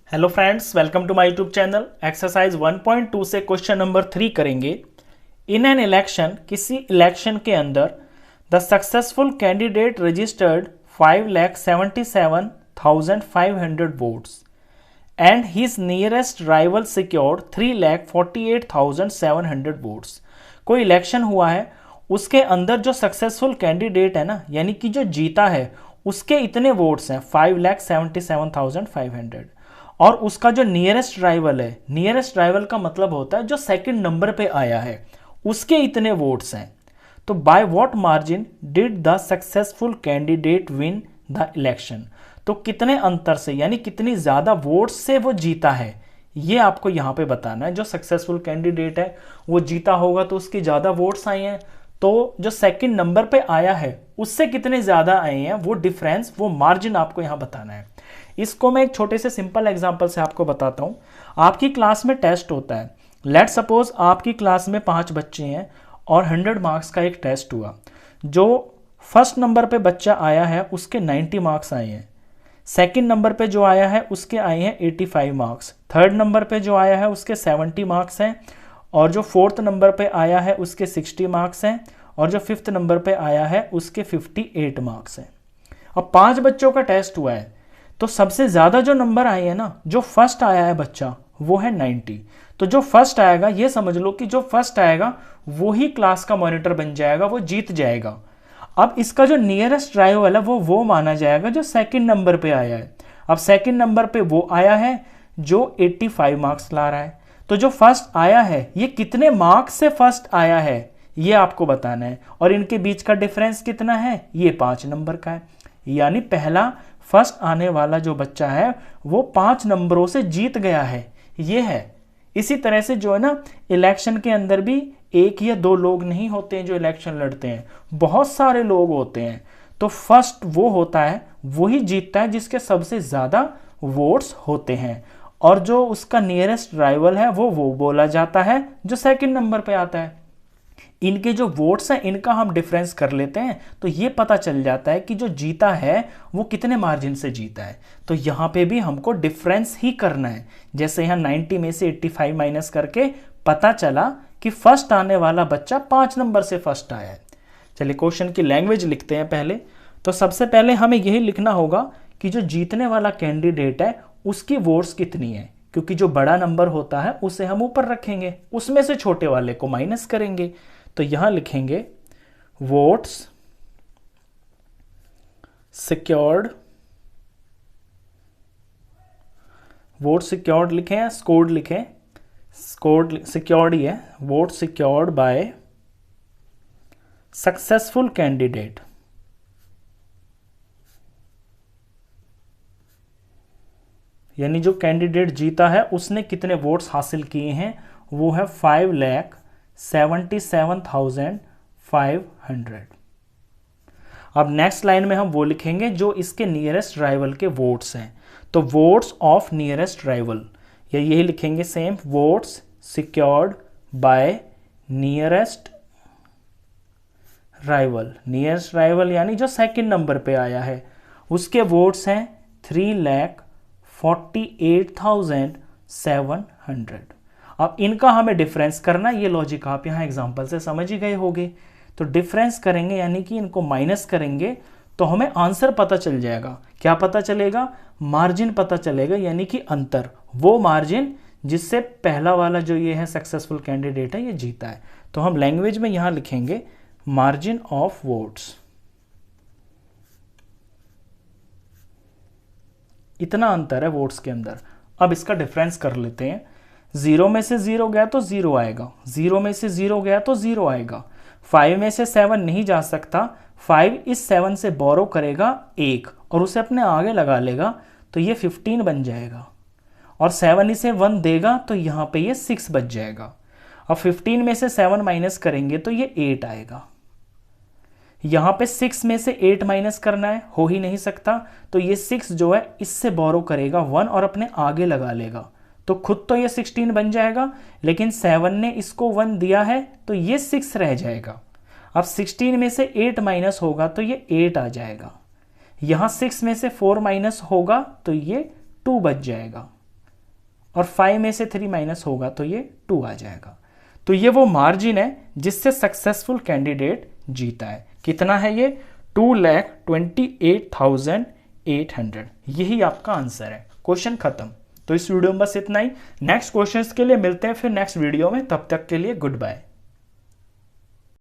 Hello friends, welcome to my YouTube channel. Exercise 1.2 से question number 3 करेंगे। In an election, किसी election के अंदर the successful candidate registered 5,77,500 votes and his nearest rival secured 3,48,700 votes. कोई election हुआ है, उसके अंदर जो सक्सेसफुल कैंडिडेट है ना, यानी कि जो जीता है, उसके इतने वोट्स हैं 5,77,500, और उसका जो नियरेस्ट राइवल है, नियरेस्ट राइवल का मतलब होता है जो सेकंड नंबर पे आया है, उसके इतने वोट्स हैं। तो by what margin did the successful candidate win the election. तो कितने अंतर से, यानी कितनी ज्यादा वोट्स से वो जीता है, ये आपको यहां पे बताना है। जो सक्सेसफुल कैंडिडेट है वो जीता होगा तो उसकी ज्यादा वोट्स आई हैं, तो जो सेकंड नंबर पे आया है उससे कितने ज्यादा आए हैं, वो डिफरेंस, वो मार्जिन आपको यहां बताना है। इसको मैं एक छोटे से सिंपल एग्जांपल से आपको बताता हूं। आपकी क्लास में टेस्ट होता है। लेट सपोज आपकी क्लास में 5 बच्चे हैं और 100 मार्क्स का एक टेस्ट हुआ। जो फर्स्ट नंबर पे बच्चा आया है उसके 90 मार्क्स आए हैं। सेकंड नंबर पे जो आया है उसके आए हैं 85 मार्क्स। थर्ड नंबर पे जो आया है उसके 70 मार्क्स हैं, और जो फोर्थ नंबर पे आया है उसके 60 मार्क्स हैं, और जो फिफ्थ नंबर पे आया है उसके 58 मार्क्स हैं। अब 5 बच्चों का टेस्ट हुआ है, तो सबसे ज्यादा जो नंबर आए हैं ना, जो फर्स्ट आया है बच्चा, वो है 90। तो जो फर्स्ट आएगा, ये समझ लो कि जो फर्स्ट आएगा वो ही क्लास का मॉनिटर बन जाएगा, वो जीत जाएगा। अब इसका जो नियरेस्ट राइवल है वो माना जाएगा जो सेकंड नंबर पे आया है। अब सेकंड नंबर पे वो आया है जो 85 मार्क्स ला रहा है। तो जो फर्स्ट आया है ये कितने मार्क्स से फर्स्ट आया है, ये आपको बताना है। और इनके बीच का डिफरेंस कितना है, ये 5 नंबर का है। यानी पहला फर्स्ट आने वाला जो बच्चा है वो 5 नंबरों से जीत गया है, ये है। इसी तरह से जो है ना, इलेक्शन के अंदर भी एक या दो लोग नहीं होते हैं जो इलेक्शन लड़ते हैं, बहुत सारे लोग होते हैं। तो फर्स्ट वो होता है, वही जीतता है जिसके सबसे ज्यादा वोट्स होते हैं, और जो उसका नियरेस्ट राइवल है वो बोला जाता है जो सेकंड नंबर पे आता है। इनके जो वोट्स हैं इनका हम डिफरेंस कर लेते हैं, तो ये पता चल जाता है कि जो जीता है वो कितने मार्जिन से जीता है। तो यहाँ पे भी हमको डिफरेंस ही करना है। जैसे यहाँ 90 में से 85 माइनस करके पता चला कि फर्स्ट आने वाला बच्चा 5 नंबर से फर्स्ट आया है। चलिए क्वेश्चन की लैंग्वेज लिखते हैं पहले। तो सबसे पहले हमें यही लिखना होगा कि जो जीतने वाला कैंडिडेट है उसकी वोट्स कितनी है, क्योंकि जो बड़ा नंबर होता है उसे हम ऊपर रखेंगे, उसमें से छोटे वाले को माइनस करेंगे। तो यहां लिखेंगे वोट्स सिक्योर्ड, वोट सिक्योर्ड लिखें या स्कोर्ड लिखें, स्कोर्ड सिक्योर्ड ही है। Vote secured by successful candidate, यानी जो कैंडिडेट जीता है उसने कितने वोट्स हासिल किए हैं, वो है 5,77,500। अब नेक्स्ट लाइन में हम वो लिखेंगे जो इसके नियरेस्ट राइवल के वोट्स हैं। तो वोट्स ऑफ नियरेस्ट राइवल, या यही लिखेंगे same, votes secured by nearest rival. Nearest rival यानी जो सेकंड नंबर पे आया है, उसके वोट्स हैं 3,48,700। अब इनका हमें डिफरेंस करना, ये लॉजिक आप यहां एग्जांपल से समझ ही गए होंगे। तो डिफरेंस करेंगे यानी कि इनको माइनस करेंगे तो हमें आंसर पता चल जाएगा। क्या पता चलेगा, मार्जिन पता चलेगा, यानी कि अंतर, वो मार्जिन जिससे पहला वाला जो ये है सक्सेसफुल कैंडिडेट है ये जीता है। तो हम लैंग्वेज में यहां लिखेंगे मार्जिन ऑफ वोट्स। इतना अंतर है वोट्स के अंदर। अब इसका डिफरेंस कर लेते हैं। 0 में से 0 गया तो 0 आएगा, 0 में से 0 गया तो 0 आएगा। 5 में से 7 नहीं जा सकता, 5 इस 7 से बोरो करेगा 1 और उसे अपने आगे लगा लेगा, तो ये 15 बन जाएगा। और 7 इसे 1 देगा तो यहां पे ये 6 बच जाएगा। अब 15 में से 7 माइनस करेंगे तो ये 8 आएगा। यहां पे 6 में से 8 माइनस करना है, हो ही नहीं सकता, तो ये 6 जो है इससे बोरो करेगा 1 और अपने आगे लगा लेगा, तो खुद तो ये 16 बन जाएगा, लेकिन 7 ने इसको 1 दिया है तो ये 6 रह जाएगा। अब 16 में से 8 माइनस होगा तो ये 8 आ जाएगा। यहां 6 में से 4 माइनस होगा तो ये 2 बच जाएगा। और 5 में से 3 माइनस होगा तो ये 2 आ जाएगा। तो ये वो मार्जिन है जिससे सक्सेसफुल कैंडिडेट जीता है। कितना है ये? 2,28,800। यही आपका आंसर है। क्वेश्चन खत्म। तो इस वीडियो में बस इतना ही। नेक्स्ट क्वेश्चंस के लिए मिलते हैं फिर नेक्स्ट वीडियो में। तब तक के लिए गुड बाय।